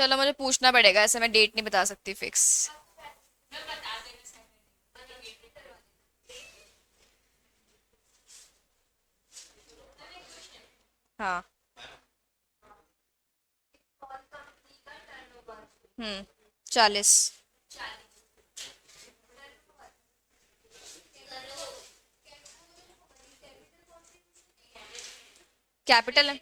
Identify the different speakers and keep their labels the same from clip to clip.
Speaker 1: चलो मुझे पूछना पड़ेगा, ऐसे मैं डेट नहीं बता सकती फिक्स। हाँ। 40। कैपिटल है।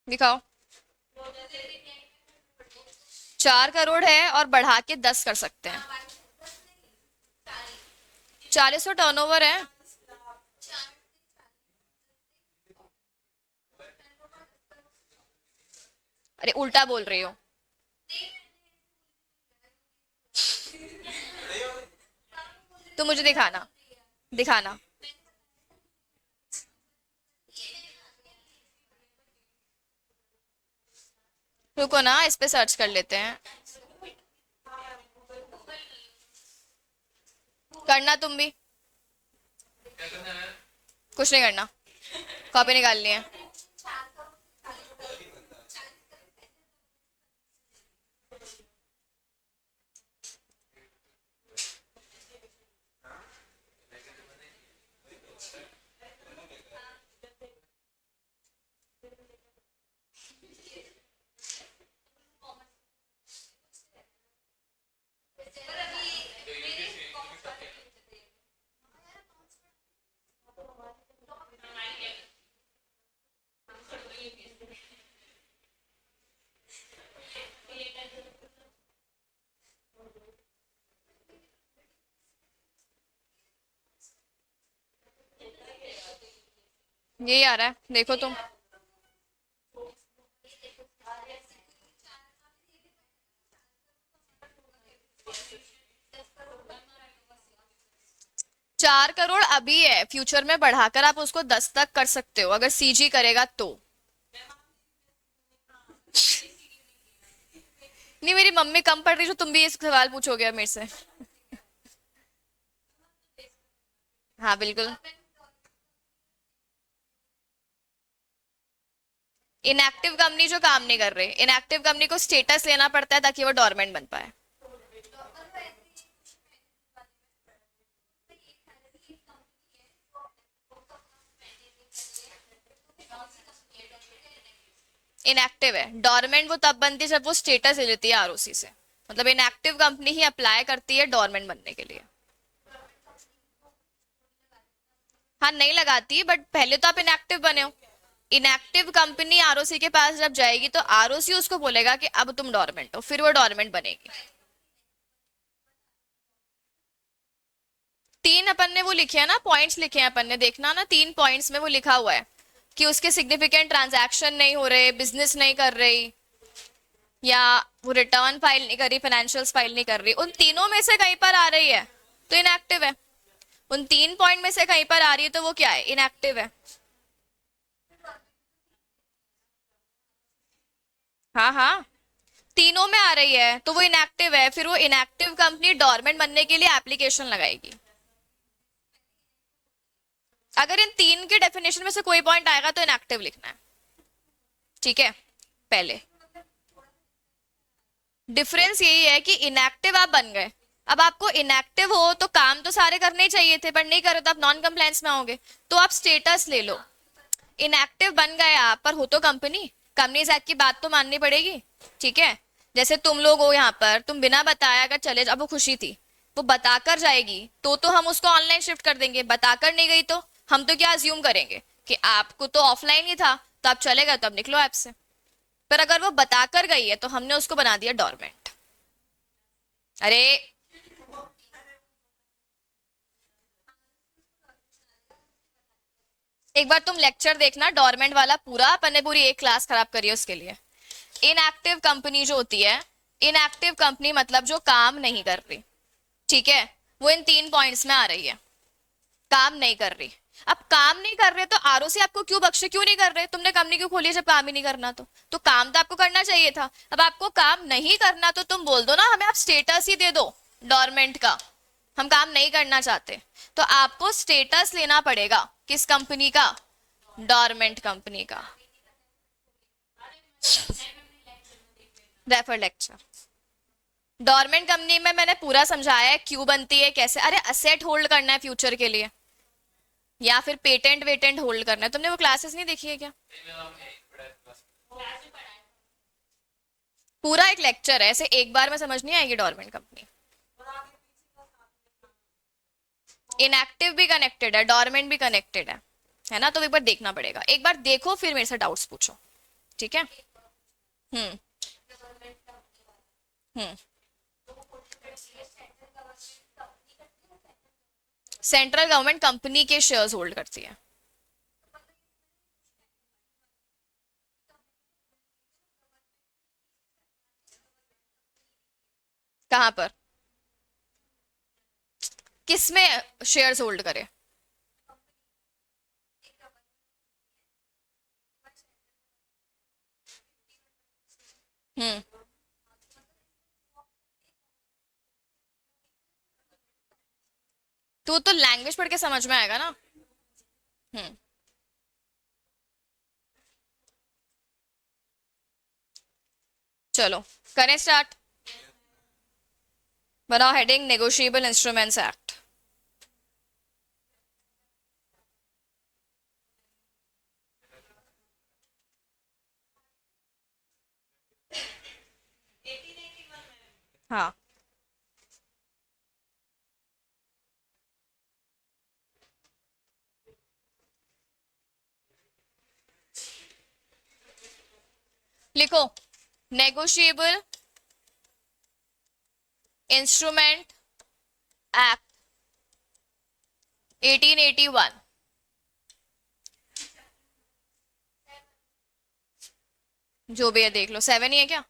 Speaker 1: दिखाओ। 4 करोड़ है और बढ़ा के 10 कर सकते हैं। 40 तो टर्नओवर है। अरे उल्टा बोल रही हो। तो मुझे दिखाना। दिखाना। रुको ना, इस पे सर्च कर लेते हैं। करना तुम भी। कुछ नहीं करना। कॉपी निकालनी है। यही आ रहा है, देखो तुम। 4 करोड़ अभी है, फ्यूचर में बढ़ाकर आप उसको 10 तक कर सकते हो अगर सीजी करेगा तो। नहीं, मेरी मम्मी कम पढ़ रही, जो तुम भी ये सवाल पूछोगे अब मेरे से। हाँ बिल्कुल। इनएक्टिव कंपनी जो काम नहीं कर रही, इनएक्टिव कंपनी को स्टेटस लेना पड़ता है ताकि वो डोरमेंट बन पाए। इनएक्टिव है, डोरमेंट वो तब बनती है जब वो स्टेटस ले लेती है आरओसी से। मतलब इनएक्टिव कंपनी ही अप्लाई करती है डोरमेंट बनने के लिए। हाँ नहीं लगाती, बट पहले तो आप इनएक्टिव बने हो। इनएक्टिव कंपनी आरओसी के पास जब जाएगी तो आरओसी उसको बोलेगा कि अब तुम डोरमेंट हो, फिर वो डोरमेंट बनेगी। 3 अपन ने वो लिखे हैं ना, पॉइंट्स लिखे हैं अपन ने, देखना ना 3 पॉइंट्स में वो लिखा हुआ है कि उसके सिग्निफिकेंट ट्रांजैक्शन नहीं हो रहे, बिजनेस नहीं कर रही, या वो रिटर्न फाइल नहीं कर रही, फाइनेंशियल्स फाइल नहीं कर रही, उन तीनों में से कहीं पर आ रही है तो इनएक्टिव है। उन 3 पॉइंट में से कहीं पर आ रही है तो वो क्या है, इनएक्टिव है। हाँ हाँ, तीनों में आ रही है तो वो इनएक्टिव है, फिर वो इनएक्टिव कंपनी डोरमेंट बनने के लिए एप्लीकेशन लगाएगी। अगर इन 3 के डेफिनेशन में से कोई पॉइंट आएगा तो इनएक्टिव लिखना है। ठीक है। पहले डिफरेंस यही है कि इनएक्टिव आप बन गए। अब आपको इनएक्टिव हो तो काम तो सारे करने ही चाहिए थे, पर नहीं करे तो आप नॉन कंप्लायंस में होगे, तो आप स्टेटस ले लो। इनएक्टिव बन गए आप, पर हो तो कंपनी, कंपनीज एक्ट की बात तो माननी पड़ेगी। ठीक है। जैसे तुम लोग हो यहाँ पर, तुम बिना बताया अगर चले, अब वो खुशी थी, वो बताकर जाएगी तो हम उसको ऑनलाइन शिफ्ट कर देंगे, बताकर नहीं गई तो हम तो क्या अज्यूम करेंगे कि आपको तो ऑफलाइन ही था, तो आप चले गए तो अब निकलो ऐप से। पर अगर वो बताकर गई है तो हमने उसको बना दिया डोरमेंट। अरे एक बार तुम लेक्चर देखना डोरमेंट वाला पूरा, अपन ने पूरी एक क्लास खराब करी है उसके लिए। इनएक्टिव कंपनी जो होती है, इनएक्टिव कंपनी मतलब जो काम नहीं कर रही। ठीक है। वो इन 3 पॉइंट्स में आ रही है, काम नहीं कर रही। अब काम नहीं कर रहे तो आरओसी आपको क्यों बख्शे, क्यों नहीं कर रहे, तुमने कंपनी क्यों खोली है जब काम ही नहीं करना? तो काम तो आपको करना चाहिए था। अब आपको काम नहीं करना तो तुम बोल दो ना, हमें आप स्टेटस ही दे दो डोरमेंट का, हम काम नहीं करना चाहते। तो आपको स्टेटस लेना पड़ेगा किस कंपनी का? डोरमेंट कंपनी का। Refer lecture. डोरमेंट कंपनी में मैंने पूरा समझाया है क्यों बनती है, कैसे। अरे असेट होल्ड करना है फ्यूचर के लिए, या फिर पेटेंट वेटेंट होल्ड करना है। तुमने वो क्लासेस नहीं देखी है क्या? पूरा एक लेक्चर है, ऐसे एक बार में समझ नहीं आएगी डोरमेंट कंपनी। इनएक्टिव भी कनेक्टेड है, डोरमेंट भी कनेक्टेड है ना? तो एक बार देखना पड़ेगा, एक बार देखो फिर मेरे से डाउट्स पूछो, ठीक है? हम्म। हम्म। सेंट्रल गवर्नमेंट कंपनी के शेयर्स होल्ड करती है। कहां पर, किसमें शेयर्स होल्ड करे? हम्म। तो लैंग्वेज पढ़ के समझ में आएगा ना। हम्म। चलो करें स्टार्ट। बनाओ हेडिंग नेगोशिएबल इंस्ट्रूमेंट्स एक्ट। हाँ। लिखो नेगोशिएबल इंस्ट्रूमेंट एक्ट 1881। जो भी है देख लो, 7 ही है क्या?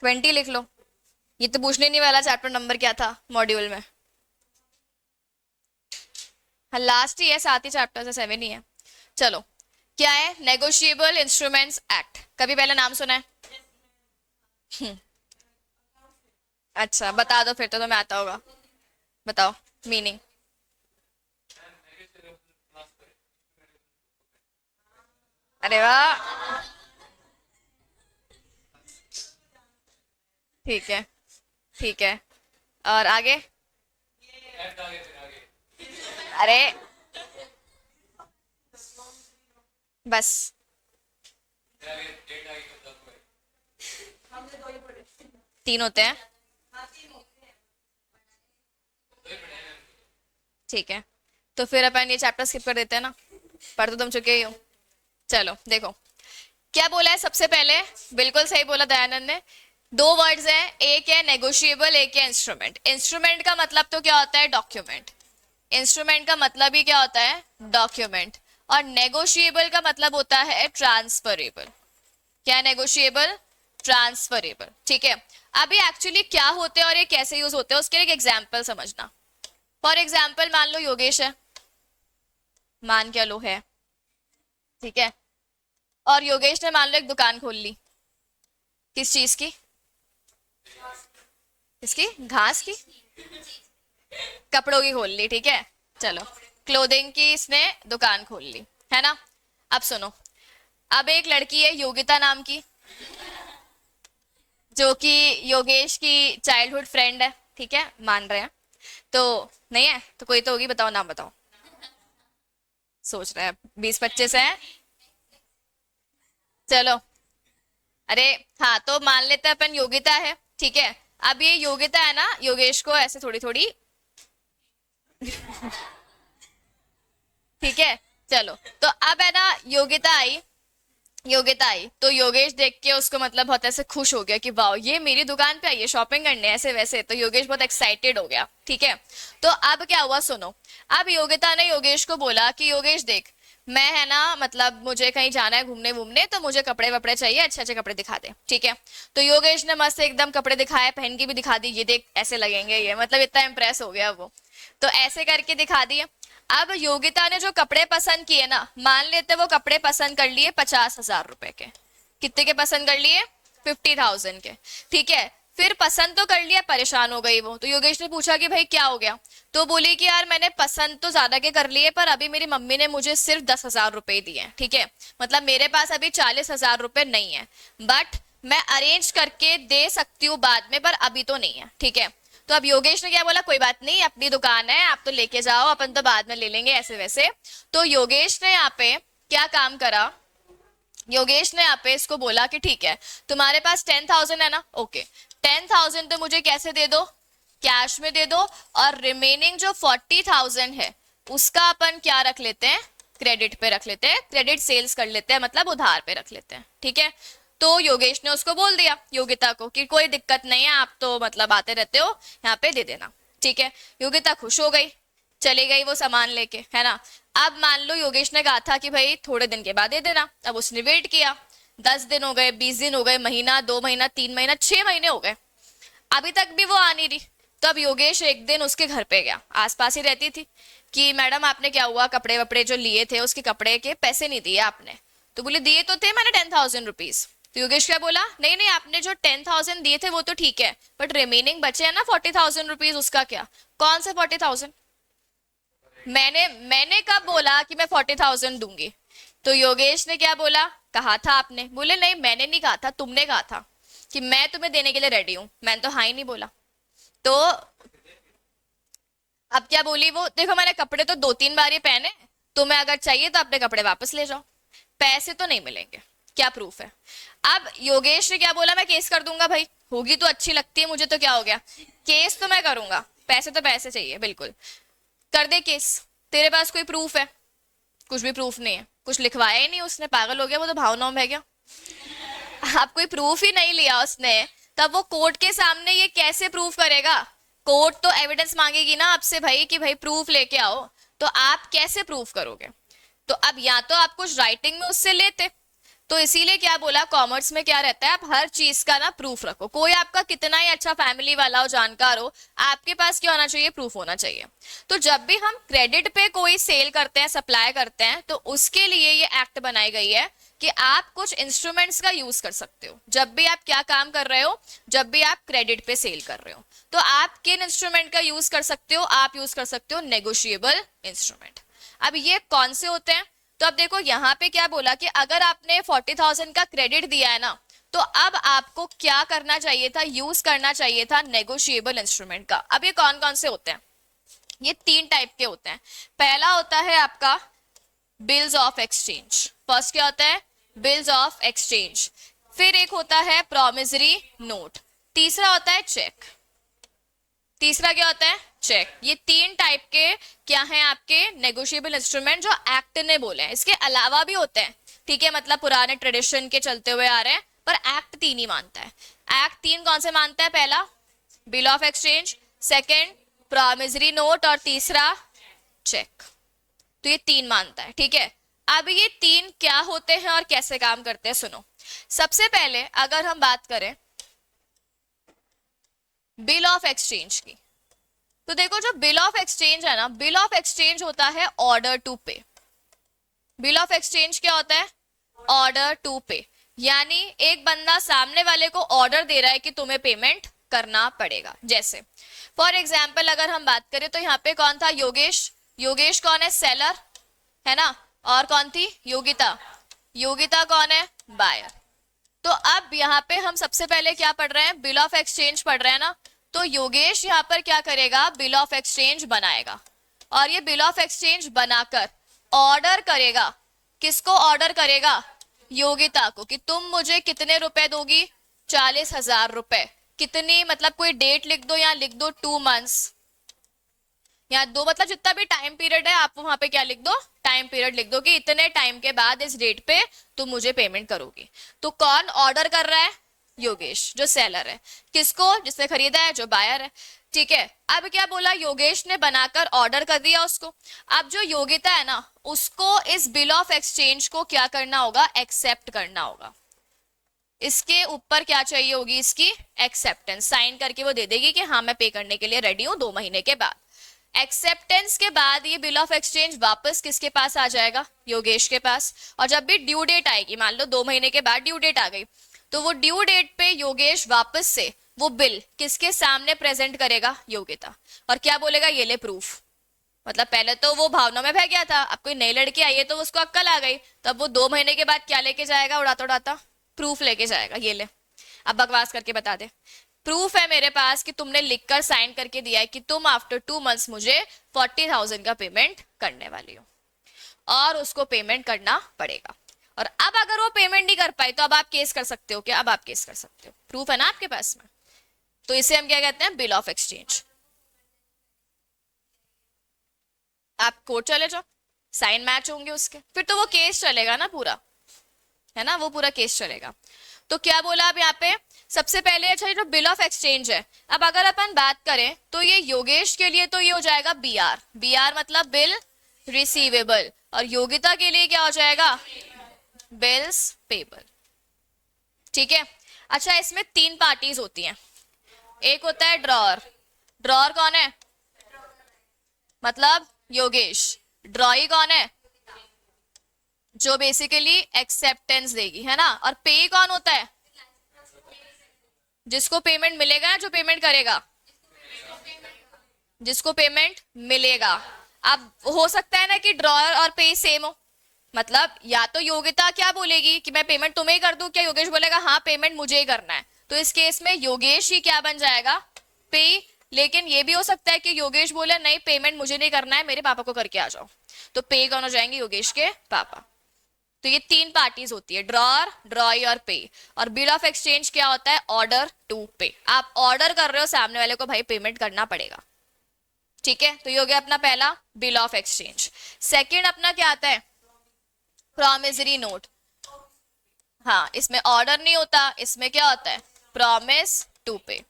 Speaker 1: 20 लिख लो। ये तो पूछने नहीं वाला चैप्टर नंबर क्या था मॉड्यूल में। हाँ लास्ट ही है, 7 ही चैप्टर से, 7 ही है। चलो क्या है नेगोशिएबल इंस्ट्रूमेंट्स एक्ट, कभी पहले नाम सुना है? हम्म, अच्छा बता दो फिर, तो तुम्हें आता होगा, बताओ मीनिंग। अरे वाह, ठीक है, ठीक है। और आगे? अरे बस, तीन होते हैं, ठीक है। तो फिर अपन ये चैप्टर स्किप कर देते हैं ना, पढ़ तो तुम चुके ही हो। चलो देखो क्या बोला है सबसे पहले, बिल्कुल सही बोला दयानंद ने। दो वर्ड्स हैं, एक है नेगोशिएबल, एक है इंस्ट्रूमेंट। इंस्ट्रूमेंट का मतलब तो क्या होता है? डॉक्यूमेंट। इंस्ट्रूमेंट का मतलब ही क्या होता है? डॉक्यूमेंट। और नेगोशिएबल का मतलब होता है ट्रांसफरेबल। क्या नेगोशिएबल? ट्रांसफरेबल, ठीक है। अभी एक्चुअली क्या होते हैं और ये कैसे यूज होते हैं उसके लिए एक एग्जाम्पल समझना। फॉर एग्जाम्पल मान लो योगेश है, मान क्या लो है, ठीक है। और योगेश ने मान लो एक दुकान खोल ली, किस चीज की? किसकी? घास की? कपड़ों की खोल ली, ठीक है। चलो क्लोथिंग की इसने दुकान खोल ली, है ना? अब सुनो, अब एक लड़की है योगिता नाम की, जो कि योगेश की चाइल्डहुड फ्रेंड है, ठीक है, मान रहे हैं। तो नहीं है तो कोई तो होगी, बताओ नाम बताओ। सोच रहे हैं 20-25 है। चलो, अरे हाँ तो मान लेते हैं अपन योगिता है, ठीक है। अब ये योगिता है ना, योगेश को ऐसे थोड़ी थोड़ी, ठीक है। चलो तो अब है ना योगिता आई, योगिता आई तो योगेश देख के उसको मतलब बहुत ऐसे खुश हो गया कि वाह ये मेरी दुकान पे आई है शॉपिंग करने, ऐसे वैसे। तो योगेश बहुत एक्साइटेड हो गया, ठीक है। तो अब क्या हुआ सुनो, अब योगिता ने योगेश को बोला कि योगेश देख, मैं है ना, मतलब मुझे कहीं जाना है घूमने वूमने, तो मुझे कपड़े वपड़े चाहिए, अच्छे अच्छे कपड़े दिखा दे, ठीक है। तो योगेश ने मस्त एकदम कपड़े दिखाए, पहन के भी दिखा दी, ये देख ऐसे लगेंगे ये, मतलब इतना इम्प्रेस हो गया वो। तो ऐसे करके दिखा दिए। अब योगिता ने जो कपड़े पसंद किए ना, मान लेते वो कपड़े पसंद कर लिए 50,000 रुपए के। कितने के पसंद कर लिए? 50,000 के। ठीक है, फिर पसंद तो कर लिया, परेशान हो गई वो। तो योगेश ने पूछा कि भाई क्या हो गया? तो बोली कि यार मैंने पसंद तो ज्यादा के कर लिए, पर अभी मेरी मम्मी ने मुझे सिर्फ 10,000 रुपए दिए हैं, ठीक है। मतलब मेरे पास अभी 40,000 रुपए नहीं है, बट मैं अरेंज करके दे सकती हूँ बाद में, पर अभी तो नहीं है, ठीक है। तो अब योगेश ने क्या बोला, कोई बात नहीं, अपनी दुकान है, आप तो लेके जाओ, अपन तो बाद में ले लेंगे, ऐसे वैसे। तो योगेश ने यहाँ पे क्या काम करा, योगेश ने यहाँ पे इसको बोला कि ठीक है, तुम्हारे पास 10,000 है ना, ओके, 10,000 तो मुझे कैसे दे दो, कैश में दे दो, और रिमेनिंग जो 40,000 है उसका अपन क्या रख लेते हैं, क्रेडिट पे रख लेते हैं, क्रेडिट सेल्स कर लेते हैं, मतलब उधार पे रख लेते हैं, ठीक है। तो योगेश ने उसको बोल दिया योगिता को कि कोई दिक्कत नहीं है, आप तो मतलब आते रहते हो, यहाँ पे दे देना, ठीक है। योगिता खुश हो गई, चली गई वो सामान लेके, है ना। अब मान लो योगेश ने कहा था कि भाई थोड़े दिन के बाद दे देना, अब उसने वेट किया, 10 दिन हो गए, 20 दिन हो गए, महीना, 2 महीना, 3 महीना, 6 महीने हो गए, अभी तक भी वो आ नहीं रही। तो अब योगेश एक दिन उसके घर पे गया, आसपास ही रहती थी, कि मैडम आपने क्या हुआ, कपड़े वपड़े जो लिए थे उसके कपड़े के पैसे नहीं दिए आपने। तो बोले दिए तो थे मैंने 10,000 रुपीज। तो योगेश क्या बोला, नहीं नहीं, आपने जो 10,000 दिए थे वो तो ठीक है, बट रिमेनिंग बचे हैं ना 40,000 रुपीज, उसका क्या? कौन से 40,000? मैंने मैंने कब बोला कि मैं 40,000 दूंगी? तो योगेश ने क्या बोला, कहा था आपने? बोले नहीं, मैंने नहीं कहा था, तुमने कहा था कि मैं तुम्हें देने के लिए रेडी हूं, मैंने तो हाँ ही नहीं बोला। तो अब क्या बोली वो, देखो मैंने कपड़े तो 2-3 बार ही पहने, तुम्हें अगर चाहिए तो अपने कपड़े वापस ले जाओ, पैसे तो नहीं मिलेंगे, क्या प्रूफ है? अब योगेश ने क्या बोला, मैं केस कर दूंगा भाई, होगी तो अच्छी लगती है मुझे, तो क्या हो गया, केस तो मैं करूंगा, पैसे तो पैसे चाहिए, बिल्कुल कर दे केस। तेरे पास कोई प्रूफ है? कुछ भी प्रूफ नहीं है, कुछ लिखवाया ही नहीं उसने, पागल हो गया वो तो, भावनाओं में है क्या? आप कोई प्रूफ ही नहीं लिया उसने, तब वो कोर्ट के सामने ये कैसे प्रूफ करेगा? कोर्ट तो एविडेंस मांगेगी ना आपसे भाई, कि भाई प्रूफ लेके आओ, तो आप कैसे प्रूफ करोगे? तो अब या तो आप कुछ राइटिंग में उससे लेते, तो इसीलिए क्या बोला, कॉमर्स में क्या रहता है, आप हर चीज का ना प्रूफ रखो, कोई आपका कितना ही अच्छा फैमिली वाला हो, जानकार हो, आपके पास क्या होना चाहिए, प्रूफ होना चाहिए। तो जब भी हम क्रेडिट पे कोई सेल करते हैं, सप्लाई करते हैं, तो उसके लिए ये एक्ट बनाई गई है कि आप कुछ इंस्ट्रूमेंट्स का यूज कर सकते हो, जब भी आप क्या काम कर रहे हो, जब भी आप क्रेडिट पे सेल कर रहे हो, तो आप किन इंस्ट्रूमेंट का यूज कर सकते हो, आप यूज कर सकते हो नेगोशिएबल इंस्ट्रूमेंट। अब ये कौन से होते हैं? तो अब देखो यहाँ पे क्या बोला कि अगर आपने 40,000 का क्रेडिट दिया है ना, तो अब आपको क्या करना चाहिए था, यूज करना चाहिए था नेगोशिएबल इंस्ट्रूमेंट का। अब ये कौन कौन से होते हैं? ये 3 टाइप के होते हैं। पहला होता है आपका बिल्स ऑफ एक्सचेंज, फर्स्ट क्या होता है, बिल्स ऑफ एक्सचेंज। फिर एक होता है प्रोमिसरी नोट, तीसरा होता है चेक, तीसरा क्या होता है, चेक। ये 3 टाइप के क्या हैं आपके नेगोशिएबल इंस्ट्रूमेंट, जो एक्ट ने बोले हैं। इसके अलावा भी होते हैं, ठीक है, मतलब पुराने ट्रेडिशन के चलते हुए आ रहे हैं, पर एक्ट 3 ही मानता है। एक्ट 3 कौन से मानता है? पहला bill of exchange, second promissory note, और तीसरा चेक। तो ये 3 मानता है, ठीक है। अब ये 3 क्या होते हैं और कैसे काम करते हैं, सुनो। सबसे पहले अगर हम बात करें बिल ऑफ एक्सचेंज की, तो देखो जो बिल ऑफ एक्सचेंज है ना, बिल ऑफ एक्सचेंज होता है ऑर्डर टू पे। बिल ऑफ एक्सचेंज क्या होता है? ऑर्डर टू पे, यानी एक बंदा सामने वाले को ऑर्डर दे रहा है कि तुम्हें पेमेंट करना पड़ेगा। जैसे फॉर एग्जाम्पल अगर हम बात करें, तो यहाँ पे कौन था, योगेश। योगेश कौन है? सेलर, है ना। और कौन थी? योगिता। योगिता कौन है? बायर। तो अब यहाँ पे हम सबसे पहले क्या पढ़ रहे हैं, बिल ऑफ एक्सचेंज पढ़ रहे हैं ना। तो योगेश यहाँ पर क्या करेगा, बिल ऑफ एक्सचेंज बनाएगा, और ये बिल ऑफ एक्सचेंज बनाकर ऑर्डर करेगा। किसको ऑर्डर करेगा? योगिता को, कि तुम मुझे कितने रुपए दोगी? 40,000 रुपए। कितनी, मतलब कोई डेट लिख दो, यहाँ लिख दो 2 मंथ्स, यहाँ 2, मतलब जितना भी टाइम पीरियड है, आप वहां पे क्या लिख दो, टाइम पीरियड लिख दो, कि इतने टाइम के बाद इस डेट पे तुम मुझे पेमेंट करोगी। तो कौन ऑर्डर कर रहा है? योगेश, जो सेलर है। किसको? जिसने खरीदा है, जो बायर है। ठीक है, अब क्या बोला, योगेश ने बनाकर ऑर्डर कर दिया उसको। अब जो योगिता है ना, उसको इस बिल ऑफ एक्सचेंज को क्या करना होगा, एक्सेप्ट करना होगा। इसके ऊपर क्या चाहिए होगी, इसकी एक्सेप्टेंस, साइन करके वो दे देगी कि हाँ मैं पे करने के लिए रेडी हूं 2 महीने के बाद। एक्सेप्टेंस के बाद ये बिल ऑफ एक्सचेंज वापस किसके पास आ जाएगा, योगेश के पास। और जब भी ड्यू डेट आएगी, मान लो 2 महीने के बाद ड्यू डेट आ गई, तो वो ड्यू डेट पे योगेश वापस से वो बिल किसके सामने प्रेजेंट करेगा, योगिता, और क्या बोलेगा, ये ले प्रूफ। मतलब पहले तो वो भावना में बह गया था, अब कोई नई लड़की आई है तो उसको अक्कल आ गई, तब वो 2 महीने के बाद क्या लेके जाएगा, उड़ाता उड़ाता प्रूफ लेके जाएगा, ये ले अब बकवास करके बता दे, प्रूफ है मेरे पास कि तुमने लिखकर साइन करके दिया है कि तुम आफ्टर 2 मंथ्स मुझे 40,000 का पेमेंट करने वाली हो, और उसको पेमेंट करना पड़ेगा। और अब अगर वो पेमेंट नहीं कर पाई तो अब आप केस कर सकते हो क्या, अब आप केस कर सकते हो, प्रूफ है ना आपके पास में। तो इसे हम क्या कहते हैं, बिल ऑफ एक्सचेंज। आप कोर्ट चले जाओ, साइन मैच होंगे उसके, फिर तो वो केस चलेगा ना पूरा, है ना, वो पूरा केस चलेगा। तो क्या बोला अब यहाँ पे, सबसे पहले अच्छा जो बिल ऑफ एक्सचेंज है, अब अगर अपन बात करें तो ये योगेश के लिए तो ये हो जाएगा बीआर, बीआर मतलब बिल रिसीवेबल, और योगिता के लिए क्या हो जाएगा, बिल्स पेबल। ठीक है, अच्छा इसमें 3 पार्टीज होती हैं, एक होता है ड्रॉअर, ड्रॉअर कौन है, मतलब योगेश, ड्रॉई कौन है, जो बेसिकली एक्सेप्टेंस देगी, है ना, और पे कौन होता है, जिसको पेमेंट मिलेगा, जो पेमेंट करेगा, जिसको पेमेंट मिलेगा। अब हो सकता है ना कि ड्रॉअर और पे सेम हो, मतलब या तो योगिता क्या बोलेगी कि मैं पेमेंट तुम्हें ही कर दूं, क्या योगेश बोलेगा हाँ पेमेंट मुझे ही करना है, तो इस केस में योगेश ही क्या बन जाएगा, पे। लेकिन ये भी हो सकता है कि योगेश बोले नहीं पेमेंट मुझे नहीं करना है, मेरे पापा को करके आ जाओ, तो पे कौन हो जाएंगे, योगेश के पापा। तो ये 3 पार्टीज होती है, ड्रॉअर, ड्रॉई और पे। और बिल ऑफ एक्सचेंज क्या होता है, ऑर्डर टू पे, आप ऑर्डर कर रहे हो सामने वाले को भाई पेमेंट करना पड़ेगा। ठीक है, तो ये हो गया अपना पहला बिल ऑफ एक्सचेंज। सेकेंड अपना क्या आता है, प्रॉमिसरी नोट। हाँ, इसमें ऑर्डर नहीं होता, इसमें क्या होता है, प्रॉमिस टू पे।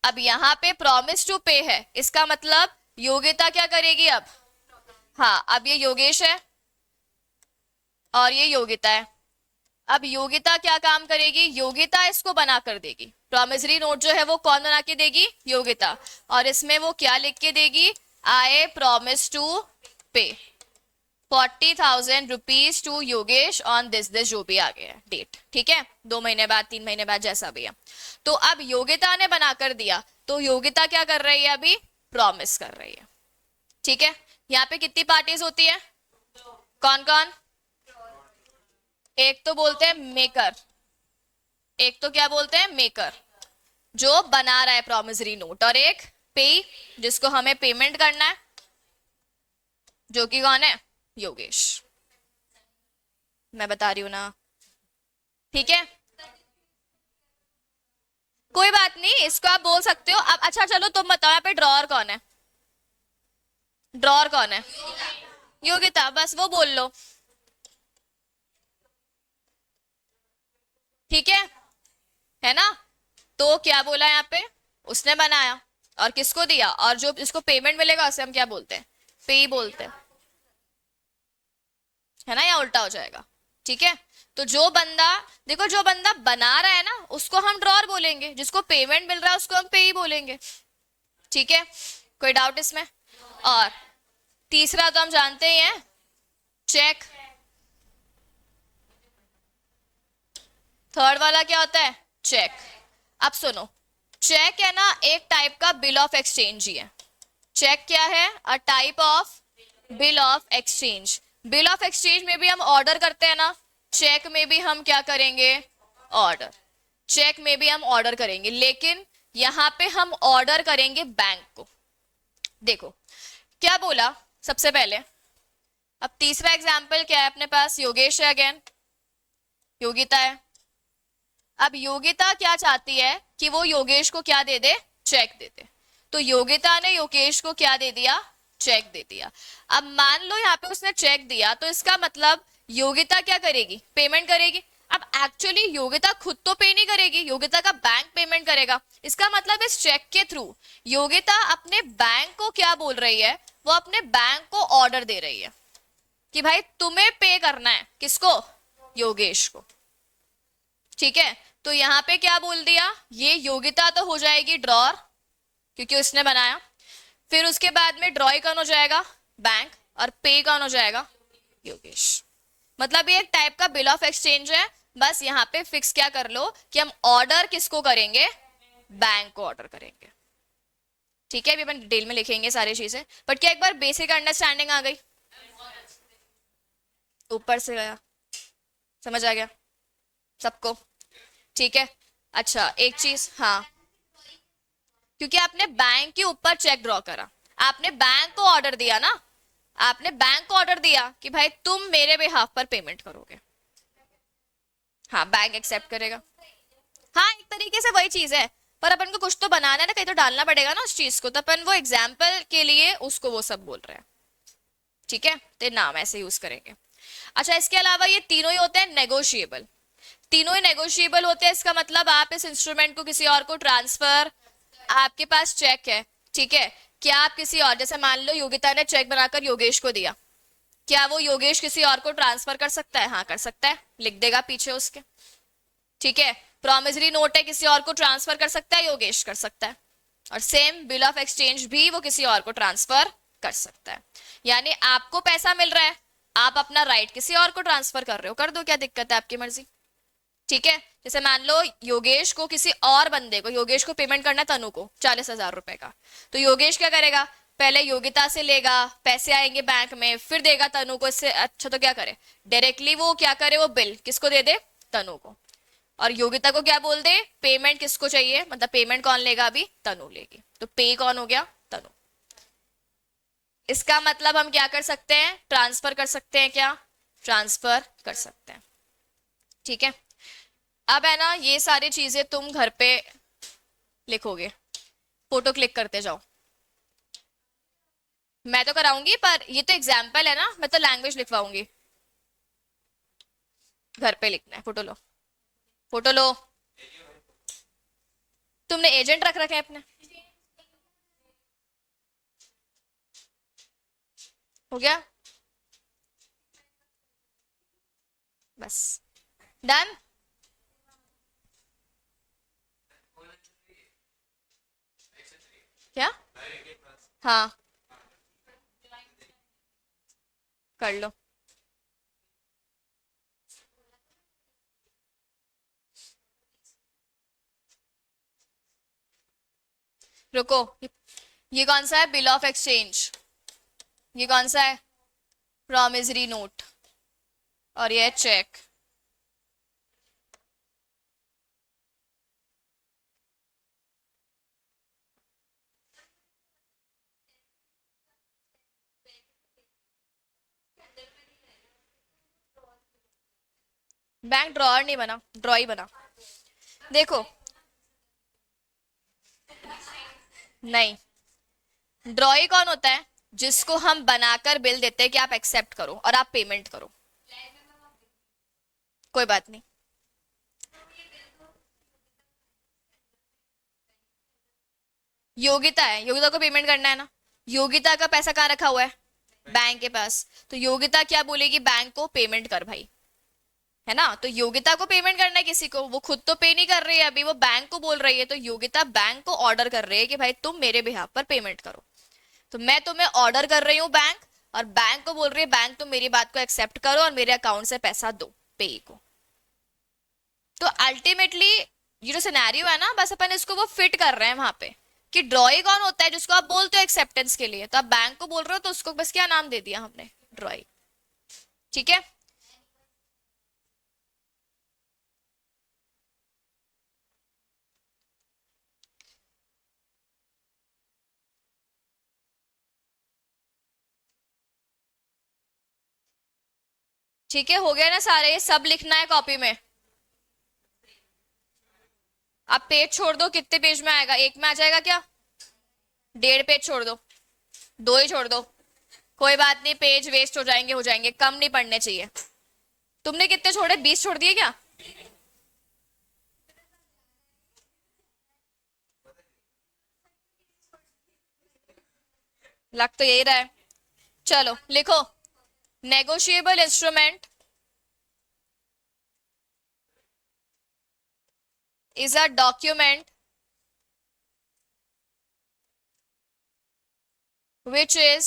Speaker 1: अब यहाँ पे प्रॉमिस टू पे है, इसका मतलब योगिता क्या करेगी अब, हाँ अब ये योगेश है और ये योगिता है, अब योगिता क्या काम करेगी, योगिता इसको बना कर देगी, प्रॉमिसरी नोट जो है वो कौन बना के देगी, योगिता, और इसमें वो क्या लिख के देगी, I promise to pay 40,000 rupees to Yogesh on this this, जो भी आ गया है डेट, ठीक है, 2 महीने बाद 3 महीने बाद जैसा भी है। तो अब योगिता ने बनाकर दिया, तो योगिता क्या कर रही है, अभी प्रॉमिस कर रही है। ठीक है, यहाँ पे कितनी पार्टीज होती है, कौन कौन, एक तो बोलते हैं मेकर, एक तो क्या बोलते हैं मेकर जो बना रहा है प्रॉमिसरी नोट, और एक पे जिसको हमें पेमेंट करना है, जो कि कौन है, योगेश। मैं बता रही हूं ना, ठीक है, कोई बात नहीं, इसको आप बोल सकते हो। अब अच्छा चलो तुम बताओ यहाँ पे ड्रॉअर कौन है, ड्रॉअर कौन है, योगिता, बस वो बोल लो। ठीक है ना, तो क्या बोला यहाँ पे, उसने बनाया और किसको दिया, और जो जिसको पेमेंट मिलेगा उसे हम क्या बोलते हैं, पे ही बोलते हैं, है ना, या उल्टा हो जाएगा। ठीक है, तो जो बंदा, देखो जो बंदा बना रहा है ना उसको हम ड्रॉअर बोलेंगे, जिसको पेमेंट मिल रहा है उसको हम पे ही बोलेंगे। ठीक है, कोई डाउट इसमें। और तीसरा तो हम जानते ही हैं, चेक। थर्ड वाला क्या होता है, चेक। अब सुनो, चेक है ना एक टाइप का बिल ऑफ एक्सचेंज ही है। चेक क्या है, a type of bill of exchange. Bill of exchange में भी हम ऑर्डर करते हैं ना, चेक में भी हम क्या करेंगे, ऑर्डर। चेक में भी हम ऑर्डर करेंगे, लेकिन यहां पे हम ऑर्डर करेंगे बैंक को। देखो क्या बोला सबसे पहले, अब तीसरा एग्जाम्पल क्या है अपने पास, योगेश है अगेन, योगिता है। अब योगिता क्या चाहती है कि वो योगेश को क्या दे दे, चेक दे दे, तो योगिता ने योगेश को क्या दे दिया, चेक दे दिया। अब मान लो यहाँ पे उसने चेक दिया, तो इसका मतलब योगिता क्या करेगी, पेमेंट करेगी। अब एक्चुअली योगिता खुद तो पे नहीं करेगी, योगिता का बैंक पेमेंट करेगा। इसका मतलब इस चेक के थ्रू योगिता अपने बैंक को क्या बोल रही है, वो अपने बैंक को ऑर्डर दे रही है कि भाई तुम्हें पे करना है, किसको, योगेश को। ठीक है, तो यहां पे क्या बोल दिया, ये योगिता तो हो जाएगी ड्रॉर क्योंकि उसने बनाया, फिर उसके बाद में ड्रॉई कौन हो जाएगा, बैंक, और पे कौन हो जाएगा, योगेश। मतलब ये एक टाइप का बिल ऑफ एक्सचेंज है। बस यहाँ पे फिक्स क्या कर लो कि हम ऑर्डर किसको करेंगे, बैंक को ऑर्डर करेंगे। ठीक है, अभी अपन डिटेल में लिखेंगे सारी चीजें, बट क्या एक बार बेसिक अंडरस्टैंडिंग आ गई, ऊपर से गया, समझ आ गया सबको। ठीक है, अच्छा एक चीज, हाँ, क्योंकि आपने बैंक के ऊपर चेक ड्रॉ करा, आपने बैंक को ऑर्डर दिया ना, आपने बैंक को ऑर्डर दिया कि भाई तुम मेरे बिहाफ पर पेमेंट करोगे, हाँ बैंक एक्सेप्ट करेगा। हाँ एक तरीके से वही चीज है, पर अपन को कुछ तो बनाना है ना, कहीं तो डालना पड़ेगा ना उस चीज को, तो अपन वो एग्जाम्पल के लिए उसको वो सब बोल रहे हैं। ठीक है, तो नाम ऐसे यूज करेंगे। अच्छा इसके अलावा ये तीनों ही होते हैं नेगोशिएबल, तीनों ही नेगोशिएबल होते हैं। इसका मतलब आप इस इंस्ट्रूमेंट को किसी और को ट्रांसफर, आपके पास चेक है, ठीक है, क्या आप किसी और, जैसे मान लो योगिता ने चेक बनाकर योगेश को दिया, क्या वो योगेश किसी और को ट्रांसफर कर सकता है, हाँ कर सकता है, लिख देगा पीछे उसके। ठीक है, प्रॉमिसरी नोट है, किसी और को ट्रांसफर कर सकता है, योगेश कर सकता है, और सेम बिल ऑफ एक्सचेंज भी वो किसी और को ट्रांसफर कर सकता है। यानी आपको पैसा मिल रहा है, आप अपना राइट किसी और को ट्रांसफर कर रहे हो, कर दो, क्या दिक्कत है, आपकी मर्जी। ठीक है, जैसे मान लो योगेश को किसी और बंदे को, योगेश को पेमेंट करना है तनु को 40,000 रुपए का, तो योगेश क्या करेगा, पहले योगिता से लेगा, पैसे आएंगे बैंक में, फिर देगा तनु को। इससे अच्छा तो क्या करे, डायरेक्टली वो क्या करे, वो बिल किसको दे दे, तनु को, और योगिता को क्या बोल दे, पेमेंट किसको चाहिए, मतलब पेमेंट कौन लेगा, अभी तनु लेगी, तो पे कौन हो गया, तनु। इसका मतलब हम क्या कर सकते हैं, ट्रांसफर कर सकते हैं, क्या ट्रांसफर कर सकते हैं। ठीक है, अब है ना ये सारी चीजें तुम घर पे लिखोगे, फोटो क्लिक करते जाओ। मैं तो कराऊंगी, पर ये तो एग्जाम्पल है ना, मैं तो लैंग्वेज लिखवाऊंगी, घर पे लिखना है, फोटो लो, फोटो लो। तुमने एजेंट रख रखे हैं अपने, हो गया, बस डन। क्या, हाँ कर लो। रुको, ये कौन सा है, बिल ऑफ एक्सचेंज, ये कौन सा है, प्रॉमिसरी नोट, और ये चेक। बैंक ड्रॉअर नहीं बना, ड्रॉ ही बना, देखो, नहीं, ड्रॉई कौन होता है, जिसको हम बनाकर बिल देते हैं कि आप एक्सेप्ट करो और आप पेमेंट करो, कोई बात नहीं। योगिता है, योगिता को पेमेंट करना है ना, योगिता का पैसा कहाँ रखा हुआ है, बैंक के पास, तो योगिता क्या बोलेगी, बैंक को पेमेंट कर भाई, है ना, तो योगिता को पेमेंट करना है किसी को, वो खुद तो पे नहीं कर रही है अभी, वो बैंक को बोल रही है, तो योगिता बैंक को ऑर्डर कर रही है कि भाई तुम मेरे बिहाफ पर पेमेंट करो, तो मैं तुम्हें ऑर्डर कर रही हूँ बैंक, और बैंक को बोल रही है बैंक तुम मेरी बात को एक्सेप्ट करो और मेरे अकाउंट से पैसा दो, पे को। तो अल्टीमेटली ये जो सिनेरियो है ना, बस अपन इसको वो फिट कर रहे हैं वहां पे, कि ड्रॉई कौन होता है, जिसको आप बोलते हो एक्सेप्टेंस के लिए, तो आप बैंक को बोल रहे हो, तो उसको बस क्या नाम दे दिया हमने, ड्रॉई। ठीक है, ठीक है, हो गया ना सारे, ये सब लिखना है कॉपी में। आप पेज छोड़ दो, कितने पेज में आएगा, एक में आ जाएगा क्या, 1.5 पेज छोड़ दो, 2 ही छोड़ दो, कोई बात नहीं, पेज वेस्ट हो जाएंगे, कम नहीं पढ़ने चाहिए। तुमने कितने छोड़े, 20 छोड़ दिए क्या, लग तो यही रहा है। चलो लिखो, negotiable instrument is a document which is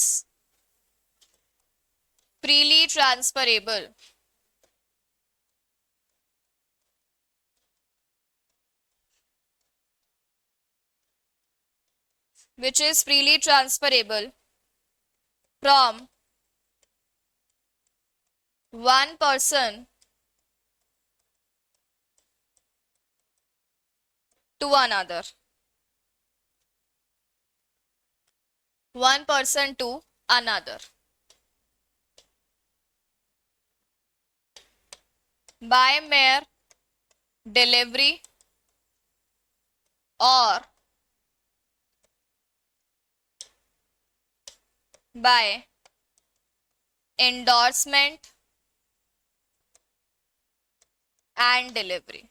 Speaker 1: freely transferable. Which is freely transferable from one person to another. One person to another. By mere delivery or by endorsement and delivery.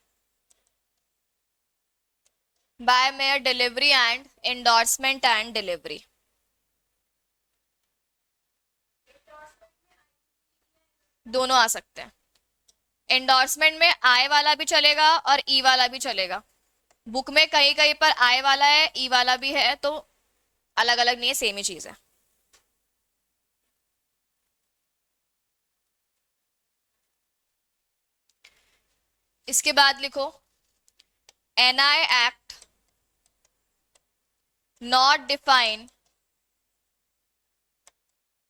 Speaker 1: By mere delivery and endorsement and delivery. दोनों आ सकते हैं। Endorsement में आई वाला भी चलेगा और ई वाला भी चलेगा। बुक में कहीं कहीं पर आई वाला है, ई वाला भी है, तो अलग अलग नहीं है, सेम ही चीज है। इसके बाद लिखो, NI act not define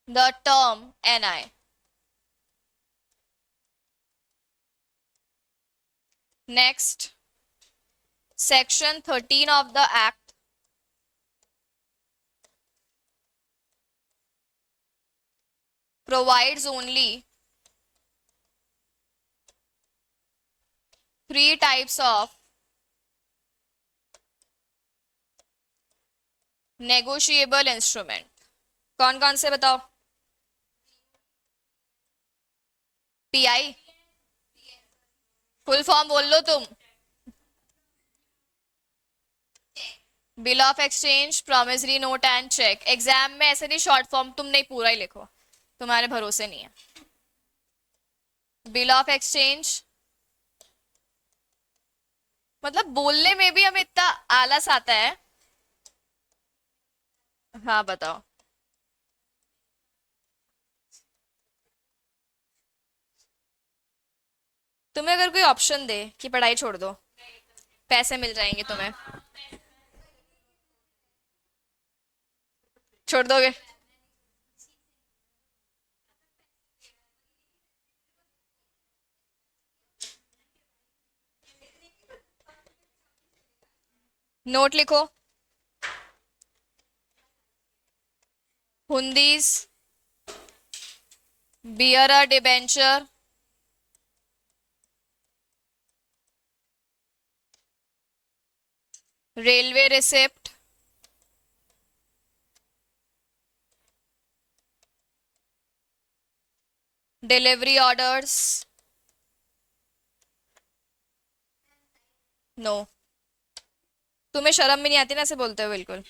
Speaker 1: the term NI. Next, section 13 of the act provides only 3 types of negotiable instrument. कौन कौन से बताओ? पीआई, फुल फॉर्म बोल लो तुम। Bill of exchange, promissory note and cheque. Exam में ऐसे नहीं शॉर्ट फॉर्म, तुम नहीं पूरा ही लिखो, तुम्हारे भरोसे नहीं है। बिल ऑफ एक्सचेंज, मतलब बोलने में भी हमें इतना आलस आता है। हाँ बताओ। तुम्हें अगर कोई ऑप्शन दे कि पढ़ाई छोड़ दो, पैसे मिल जाएंगे तुम्हें, छोड़ दोगे? नोट लिखो, hundis, bearer debenture, railway receipt, delivery orders. No, तुम्हें शर्म भी नहीं आती ना ऐसे बोलते हो? बिल्कुल।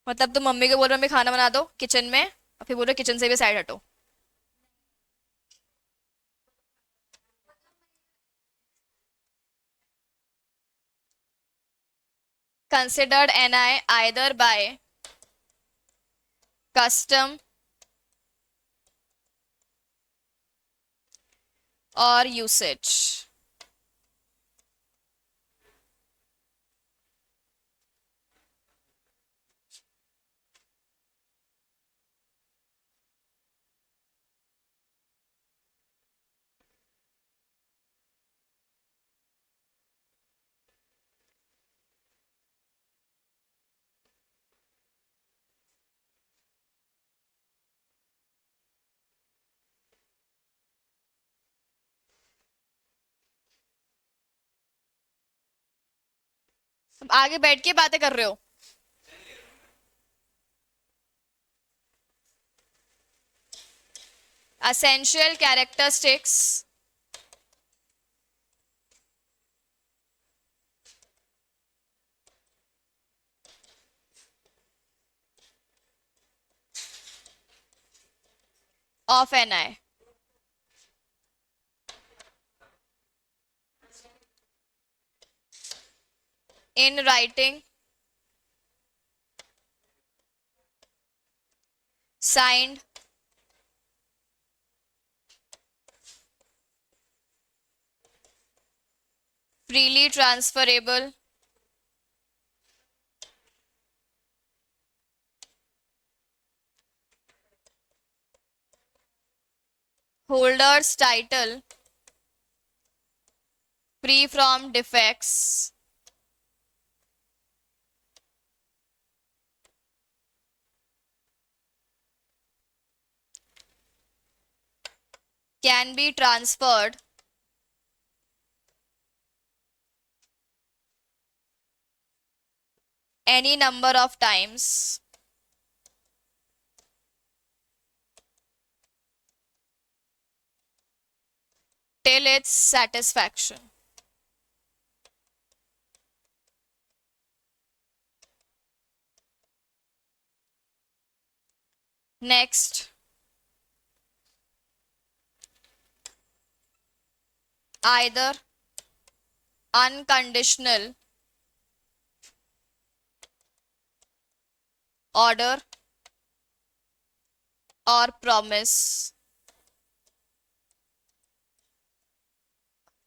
Speaker 1: मतलब तुम मम्मी को बोल रहे हो मम्मी खाना बना दो किचन में, और फिर बोल रहे हो किचन से भी साइड हटो। Considered NI either by custom और यूसेज। आगे बैठ के बातें कर रहे हो। essential characteristics of Ni. In writing, signed, freely transferable, holder's title, free from defects, can be transferred any number of times till its satisfaction. Next, either unconditional order or promise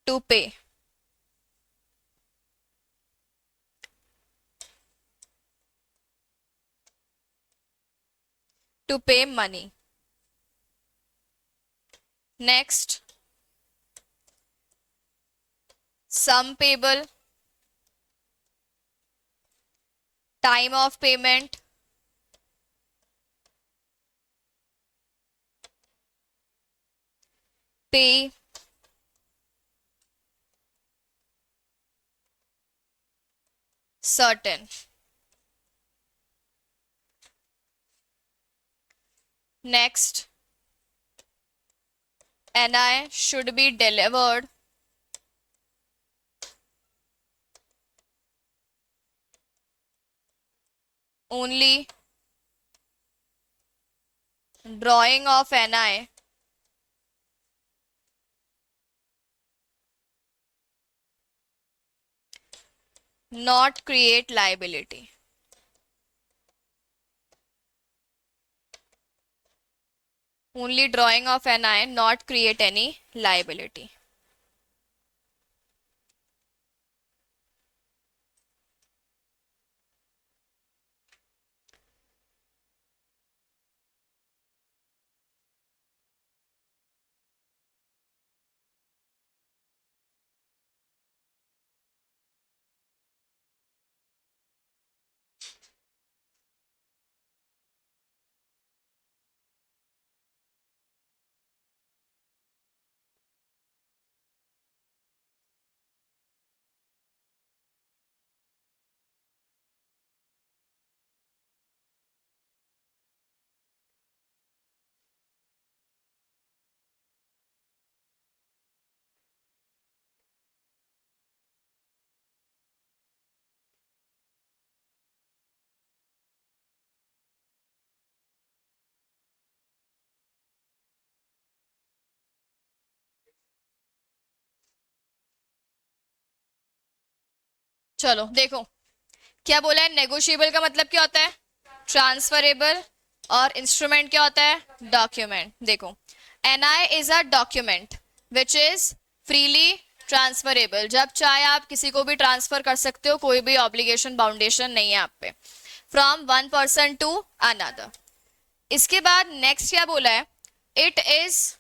Speaker 1: to pay. To pay money. Next, sum payable, time of payment, pay, certain. Next, Ni should be delivered only. Drawing of Ni not create liability. Only drawing of Ni not create any liability. चलो देखो क्या बोला है। Negotiable का मतलब क्या होता है? ट्रांसफरेबल। और इंस्ट्रूमेंट क्या होता है? डॉक्यूमेंट। देखो, NI is a document which is freely transferable. जब चाहे आप किसी को भी ट्रांसफर कर सकते हो, कोई भी ऑब्लिगेशन बाउंडेशन नहीं है आप पे, from one person to another. इसके बाद नेक्स्ट क्या बोला है? It is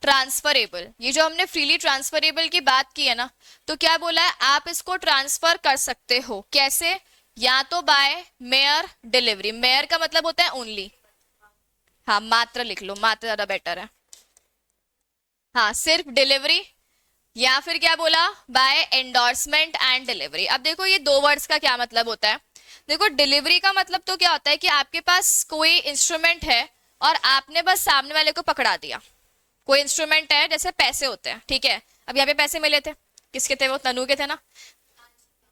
Speaker 1: transferable. ये जो हमने फ्रीली ट्रांसफरेबल की बात की है ना, तो क्या बोला है? आप इसको ट्रांसफर कर सकते हो। कैसे? या तो बाय मेयर डिलीवरी। मेयर का मतलब होता है ओनली। हाँ, मात्र लिख लो, मात्र ज्यादा बेटर है। हाँ, सिर्फ डिलीवरी। या फिर क्या बोला? By endorsement and delivery. अब देखो ये दो वर्ड्स का क्या मतलब होता है। देखो, डिलीवरी का मतलब तो क्या होता है कि आपके पास कोई इंस्ट्रूमेंट है और आपने बस सामने वाले को पकड़ा दिया। कोई इंस्ट्रूमेंट है, जैसे पैसे होते हैं, ठीक है। अब यहाँ पे पैसे मिले थे, किसके थे वो? तनु के थे ना,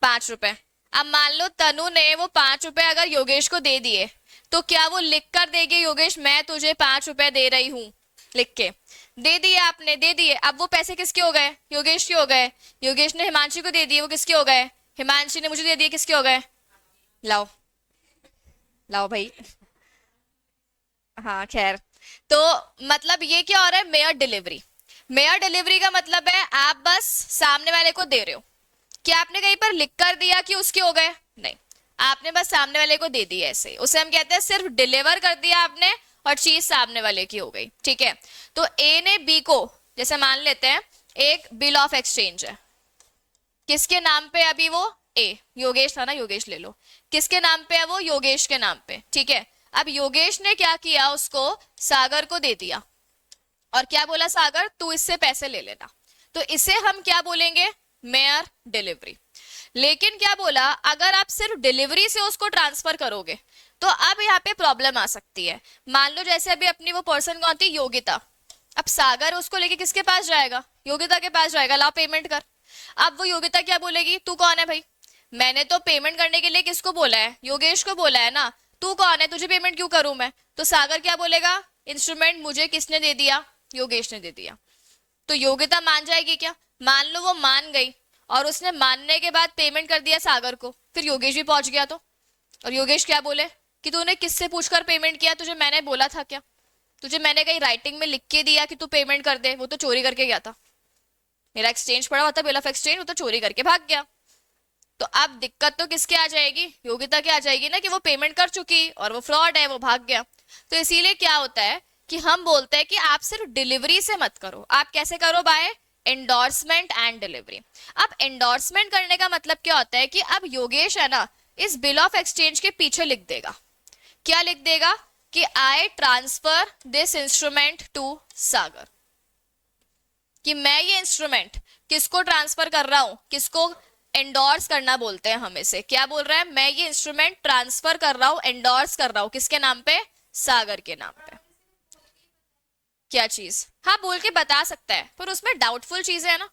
Speaker 1: 5 रुपए। अब मान लो तनु ने वो 5 रुपए अगर योगेश को दे दिए, तो क्या वो लिख कर देगी योगेश मैं तुझे 5 रुपए दे रही हूं? लिख के दे दिए आपने, दे दिए। अब वो पैसे किसके हो गए? योगेश के हो गए। योगेश ने हिमांशी को दे दिए, वो किसके हो गए? हिमांशी ने मुझे दे दिए, किसके हो गए? लाओ, लाओ भाई। हाँ खैर, तो मतलब ये क्या हो रहा है? Mayor delivery. मेयर डिलीवरी का मतलब है आप बस सामने वाले को दे रहे हो। क्या आपने कहीं पर लिख कर दिया कि उसके हो गए? नहीं, आपने बस सामने वाले को दे दिया ऐसे ही। उसे हम कहते हैं सिर्फ डिलीवर कर दिया आपने और चीज सामने वाले की हो गई। ठीक है, तो ए ने बी को, जैसे मान लेते हैं एक बिल ऑफ एक्सचेंज है, किसके नाम पे? अभी वो ए, योगेश था ना, योगेश ले लो। किसके नाम पे है वो? योगेश के नाम पे। ठीक है, अब योगेश ने क्या किया? उसको सागर को दे दिया और क्या बोला? सागर तू इससे पैसे ले लेना। तो इसे हम क्या बोलेंगे? Mayor delivery. लेकिन क्या बोला, अगर आप सिर्फ डिलीवरी से उसको ट्रांसफर करोगे तो अब यहाँ पे प्रॉब्लम आ सकती है। मान लो जैसे अभी अपनी वो पर्सन कौन थी? योगिता। अब सागर उसको लेके किसके पास जाएगा? योगिता के पास जाएगा, ला पेमेंट कर। अब वो योगिता क्या बोलेगी? तू कौन है भाई? मैंने तो पेमेंट करने के लिए किसको बोला है? योगेश को बोला है ना। तू कौन है? तुझे पेमेंट क्यों करूं मैं? तो सागर क्या बोलेगा? इंस्ट्रूमेंट मुझे किसने दे दिया? योगेश ने दे दिया। तो योगिता मान जाएगी क्या? मान लो वो मान गई और उसने मानने के बाद पेमेंट कर दिया सागर को, फिर योगेश भी पहुंच गया तो, और योगेश क्या बोले कि तूने किससे पूछकर पेमेंट किया? तुझे मैंने बोला था क्या? तुझे मैंने कहीं राइटिंग में लिख के दिया कि तू पेमेंट कर दे? वो तो चोरी करके गया था। मेरा एक्सचेंज पड़ा हुआ था, बिल ऑफ एक्सचेंज, वो तो चोरी करके भाग गया। तो अब दिक्कत तो किसके आ जाएगी? योगिता के आ जाएगी ना, कि वो पेमेंट कर चुकी और वो फ्रॉड है, वो भाग गया। तो इसीलिए क्या होता है कि हम बोलते हैं कि आप सिर्फ डिलीवरी से मत करो। आप कैसे करो? By endorsement and delivery. अब एंडोर्समेंट करने का मतलब क्या होता है कि अब योगेश है ना, इस बिल ऑफ एक्सचेंज के पीछे लिख देगा। क्या लिख देगा? कि I transfer this instrument to सागर। कि मैं ये इंस्ट्रूमेंट किसको ट्रांसफर कर रहा हूं? किसको एंडोर्स करना बोलते हैं हम इसे। क्या बोल रहा है? मैं ये इंस्ट्रूमेंट ट्रांसफर कर रहा हूं, एंडोर्स कर रहा हूं, किसके नाम पे? सागर के नाम पे। क्या चीज? हाँ बोल के बता सकता है, पर उसमें डाउटफुल चीजें है ना,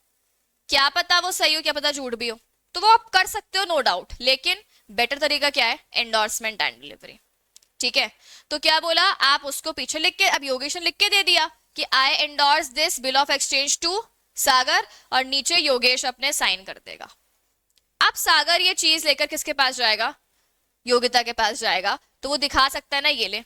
Speaker 1: क्या पता वो सही हो, क्या पता झूठ भी हो। तो वो आप कर सकते हो नो डाउट, लेकिन बेटर तरीका क्या है? Endorsement and delivery. ठीक है, तो क्या बोला? आप उसको पीछे लिख के, अब योगेश ने लिख के दे दिया कि I endorse this bill of exchange to Sagar, और नीचे योगेश अपने साइन कर देगा। अब सागर ये चीज लेकर किसके पास जाएगा? योगिता के पास जाएगा। तो वो दिखा सकता है ना, ये ले,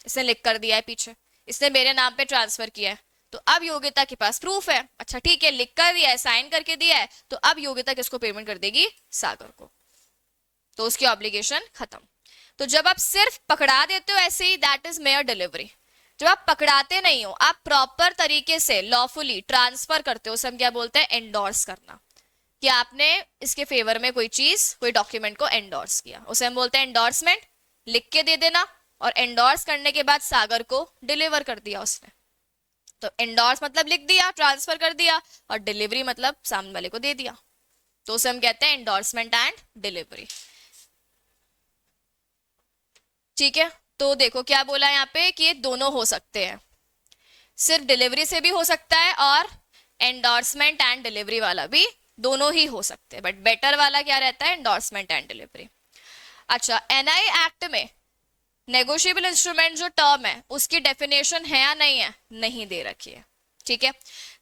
Speaker 1: इसने लिख कर दिया है पीछे, इसने मेरे नाम पे ट्रांसफर किया है। तो अब योगिता के पास प्रूफ है। अच्छा ठीक है, लिख कर दिया है, साइन करके दिया है, तो अब योगिता किसको पेमेंट कर देगी? सागर को। तो उसकी ऑब्लिगेशन खत्म। तो जब आप सिर्फ पकड़ा देते हो ऐसे ही, दैट इज मेयर डिलीवरी। जब आप पकड़ाते नहीं हो, आप प्रॉपर तरीके से लॉफुली ट्रांसफर करते हो, उसे हम क्या बोलते हैं? एंडोर्स करना। कि आपने इसके फेवर में कोई चीज, कोई डॉक्यूमेंट को एंडोर्स किया, उसे हम बोलते हैं एंडोर्समेंट। लिख के दे देना, और एंडोर्स करने के बाद सागर को डिलीवर कर दिया उसने। तो एंडोर्स मतलब लिख दिया, ट्रांसफर कर दिया, और डिलीवरी मतलब सामने वाले को दे दिया। तो उसे हम कहते हैं एंडोर्समेंट एंड डिलीवरी। ठीक है, तो देखो क्या बोला यहाँ पे कि ये दोनों हो सकते हैं, सिर्फ डिलीवरी से भी हो सकता है और एंडोर्समेंट एंड डिलीवरी वाला भी, दोनों ही हो सकते हैं, बट बेटर वाला क्या रहता है? Endorsement and delivery. अच्छा, एनआई एक्ट में नेगोशिएबल इंस्ट्रूमेंट जो टर्म है उसकी डेफिनेशन है या नहीं है? नहीं दे रखी है। ठीक है,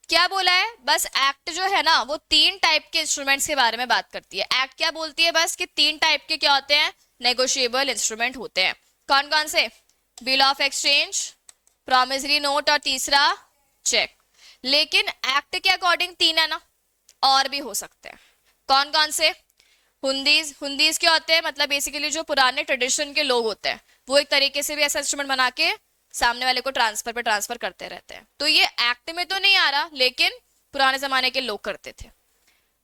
Speaker 1: क्या बोला है? बस एक्ट जो है ना, वो 3 टाइप के इंस्ट्रूमेंट्स के बारे में बात करती है। एक्ट क्या बोलती है? बस कि 3 टाइप के क्या होते हैं? नेगोशिएबल इंस्ट्रूमेंट होते हैं। कौन कौन से? Bill of exchange, promissory note, और तीसरा चेक। लेकिन एक्ट के अकॉर्डिंग 3 है ना, और भी हो सकते हैं। कौन कौन से? हुंडीज। हुंडीज क्या होते हैं? मतलब बेसिकली जो पुराने ट्रेडिशन के लोग होते हैं, वो एक तरीके से भी ऐसा इंस्ट्रूमेंट बना के सामने वाले को ट्रांसफर पे ट्रांसफर करते रहते हैं। तो ये एक्ट में तो नहीं आ रहा, लेकिन पुराने जमाने के लोग करते थे।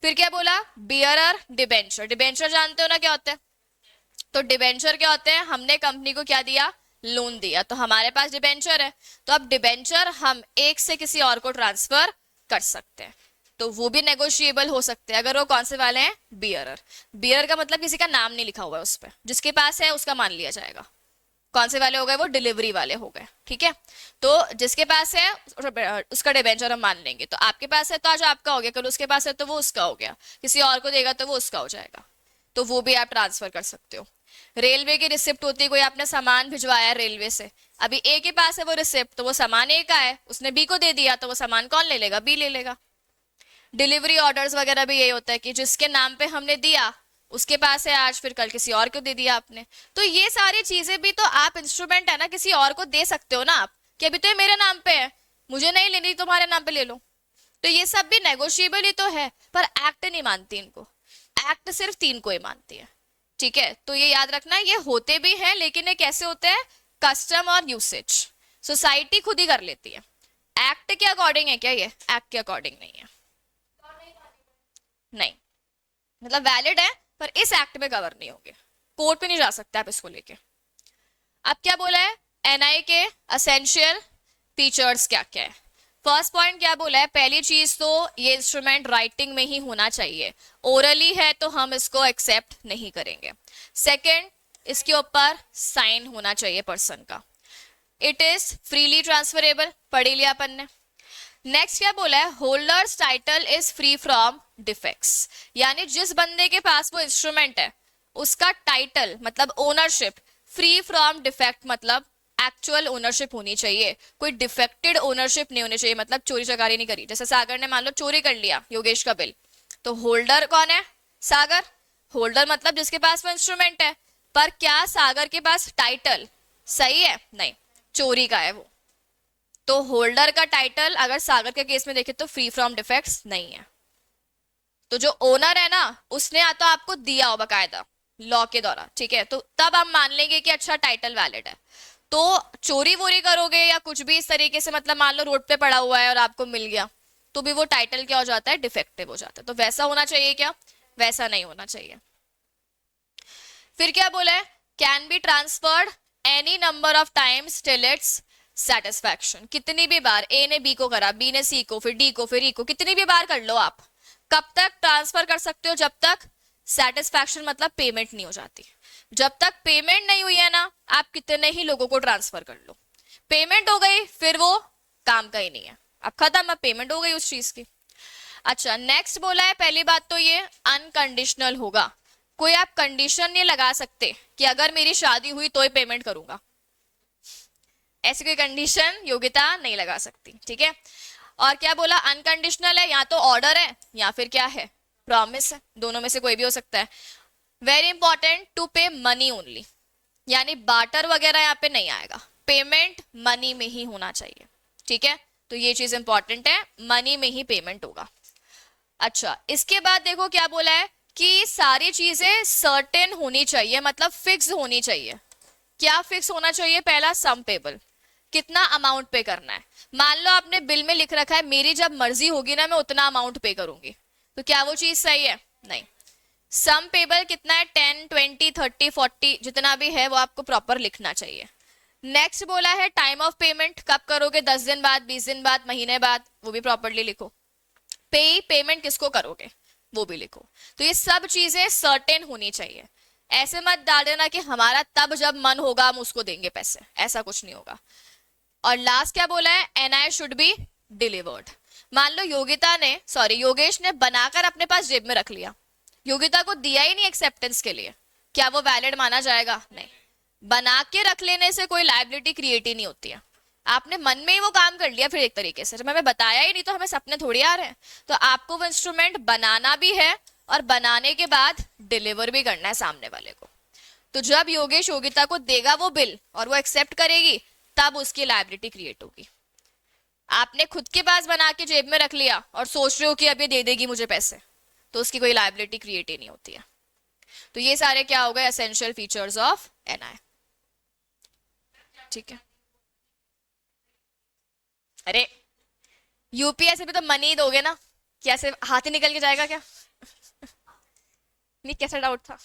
Speaker 1: फिर क्या बोला? Bearer, debenture. डिबेंचर जानते हो ना क्या होता है? तो डिबेंचर क्या होते हैं? हमने कंपनी को क्या दिया? लोन दिया, तो हमारे पास डिबेंचर है। तो अब डिबेंचर हम एक से किसी और को ट्रांसफर कर सकते हैं, तो वो भी नेगोशिएबल हो सकते हैं। अगर वो कौन से वाले हैं? बियरर। बियरर का मतलब किसी का नाम नहीं लिखा हुआ है उस पर, जिसके पास है उसका मान लिया जाएगा। कौन से वाले हो गए? वो डिलीवरी वाले हो गए। ठीक है, तो जिसके पास है उसका डिबेंचर हम मान लेंगे। तो आपके पास है तो आज आपका हो गया, कल उसके पास है तो वो उसका हो गया, किसी और को देगा तो वो उसका हो जाएगा। तो वो भी आप ट्रांसफर कर सकते हो। रेलवे की रिसिप्ट होती है, कोई आपने सामान भिजवाया रेलवे से, अभी ए के पास है वो रिसिप्ट, तो वो सामान ए का है, उसने बी को दे दिया, तो वो सामान कौन ले लेगा? बी ले लेगा। डिलीवरी ऑर्डर्स वगैरह भी यही होता है कि जिसके नाम पे हमने दिया उसके पास है आज, फिर कल किसी और को दे दिया आपने। तो ये सारी चीजें भी तो आप इंस्ट्रूमेंट है ना, किसी और को दे सकते हो ना आप, कि अभी तो ये मेरे नाम पे है, मुझे नहीं लेनी, तुम्हारे नाम पे ले लो। तो ये सब भी नेगोशिएबल ही तो है, पर एक्ट नहीं मानती इनको। एक्ट सिर्फ 3 को ही मानती है, ठीक है? तो ये याद रखना, ये होते भी हैं, लेकिन ये कैसे होते हैं? कस्टम और यूसेज, सोसाइटी खुद ही कर लेती है। एक्ट के अकॉर्डिंग है क्या? ये एक्ट के अकॉर्डिंग नहीं है, नहीं, मतलब वैलिड है पर इस एक्ट में कवर नहीं होंगे, कोर्ट पे नहीं जा सकते आप इसको लेके। अब क्या बोला है? एनआई के असेंशियल फीचर्स क्या क्या है? फर्स्ट पॉइंट क्या बोला है? पहली चीज तो ये इंस्ट्रूमेंट राइटिंग में ही होना चाहिए, ओरली है तो हम इसको एक्सेप्ट नहीं करेंगे। सेकंड, इसके ऊपर साइन होना चाहिए पर्सन का। इट इज फ्रीली ट्रांसफरेबल, पढ़ी लिया अपन ने। नेक्स्ट क्या बोला है? Holders title is free from defects, यानी जिस बंदे के पास वो इंस्ट्रूमेंट है उसका टाइटल मतलब ओनरशिप फ्री फ्रॉम डिफेक्ट, मतलब एक्चुअल ओनरशिप होनी चाहिए, कोई डिफेक्टेड ओनरशिप नहीं होनी चाहिए, मतलब चोरी चकारी नहीं करी। जैसे सागर ने मान लो चोरी कर लिया योगेश का बिल, तो होल्डर कौन है? सागर। होल्डर मतलब जिसके पास वो इंस्ट्रूमेंट है, पर क्या सागर के पास टाइटल सही है? नहीं, चोरी का है वो। तो होल्डर का टाइटल अगर सागर के केस में देखें तो फ्री फ्रॉम डिफेक्ट्स नहीं है। तो जो ओनर है ना, उसने या तो आपको दिया हो बकायदा लॉ के द्वारा, ठीक है, तो तब हम मान लेंगे कि अच्छा टाइटल वैलिड है। तो चोरी वोरी करोगे या कुछ भी इस तरीके से, मतलब मान लो रोड पे पड़ा हुआ है और आपको मिल गया, तो भी वो टाइटल क्या हो जाता है? डिफेक्टिव हो जाता है। तो वैसा होना चाहिए क्या? वैसा नहीं होना चाहिए। फिर क्या बोला है? Can be transferred any number of times till it's satisfaction, कितनी भी बार ए ने बी को करा, बी ने सी को, फिर डी को, फिर ई को, कितनी भी बार कर लो आप। कब तक ट्रांसफर कर सकते हो? जब तक सेटिस्फैक्शन मतलब पेमेंट नहीं हो जाती। जब तक पेमेंट नहीं हुई है ना, आप कितने ही लोगों को ट्रांसफर कर लो, पेमेंट हो गई फिर वो काम का ही नहीं है, अब खत्म, अब पेमेंट हो गई उस चीज की। अच्छा, नेक्स्ट बोला है, पहली बात तो ये अनकंडीशनल होगा, कोई आप कंडीशन नहीं लगा सकते कि अगर मेरी शादी हुई तो ही पेमेंट करूंगा, ऐसी कोई कंडीशन योग्यता नहीं लगा सकती, ठीक है? और क्या बोला? अनकंडीशनल है, या तो ऑर्डर है या फिर क्या है? प्रॉमिस है, दोनों में से कोई भी हो सकता है। वेरी इंपॉर्टेंट, टू पे मनी ओनली, यानी बार्टर वगैरह यहाँ पे नहीं आएगा, पेमेंट मनी में ही होना चाहिए, ठीक है? तो ये चीज इंपॉर्टेंट है, मनी में ही पेमेंट होगा। अच्छा, इसके बाद देखो क्या बोला है कि सारी चीजें सर्टेन होनी चाहिए, मतलब फिक्स होनी चाहिए। क्या फिक्स होना चाहिए? पहला, सम पेबल, कितना अमाउंट पे करना है। मान लो आपने बिल में लिख रखा है मेरी जब मर्जी होगी ना मैं उतना अमाउंट पे करूंगी, तो क्या वो चीज सही है? नहीं। सम पेबल कितना है? 10, 20, 30, 40 जितना भी है वो आपको प्रॉपर लिखना चाहिए। नेक्स्ट बोला है टाइम ऑफ पेमेंट, कब करोगे? 10 दिन बाद, 20 दिन बाद, महीने बाद, वो भी प्रॉपरली लिखो। पे पेमेंट किसको करोगे वो भी लिखो। तो ये सब चीजें सर्टेन होनी चाहिए, ऐसे मत डाल देना कि हमारा तब जब मन होगा हम उसको देंगे पैसे, ऐसा कुछ नहीं होगा। और लास्ट क्या बोला है? NI should be delivered. मान लो योगेश ने बनाकर अपने पास जेब में रख लिया, योगिता को दिया ही नहीं एक्सेप्टेंस के लिए, क्या वो वैलिड माना जाएगा? नहीं। बना के रख लेने से कोई लायबिलिटी क्रिएट ही नहीं होती है, आपने मन में ही वो काम कर लिया, फिर एक तरीके से हमें बताया ही नहीं तो हमें सपने थोड़ी आ रहे हैं। तो आपको वो इंस्ट्रूमेंट बनाना भी है और बनाने के बाद डिलीवर भी करना है सामने वाले को। तो जब योगेश योगिता को देगा वो बिल और वो एक्सेप्ट करेगी, तब उसकी लायबिलिटी क्रिएट होगी। आपने खुद के पास बना के जेब में रख लिया और सोच रहे हो कि अब ये दे देगी मुझे पैसे, तो उसकी कोई लायबिलिटी क्रिएट ही नहीं होती है। तो ये सारे क्या हो गए? एसेंशियल फीचर्स ऑफ एनआई, ठीक है? अरे यूपीएससी पे तो मनी दोगे ना, कैसे हाथ ही निकल के जाएगा क्या? नहीं, कैसा डाउट था?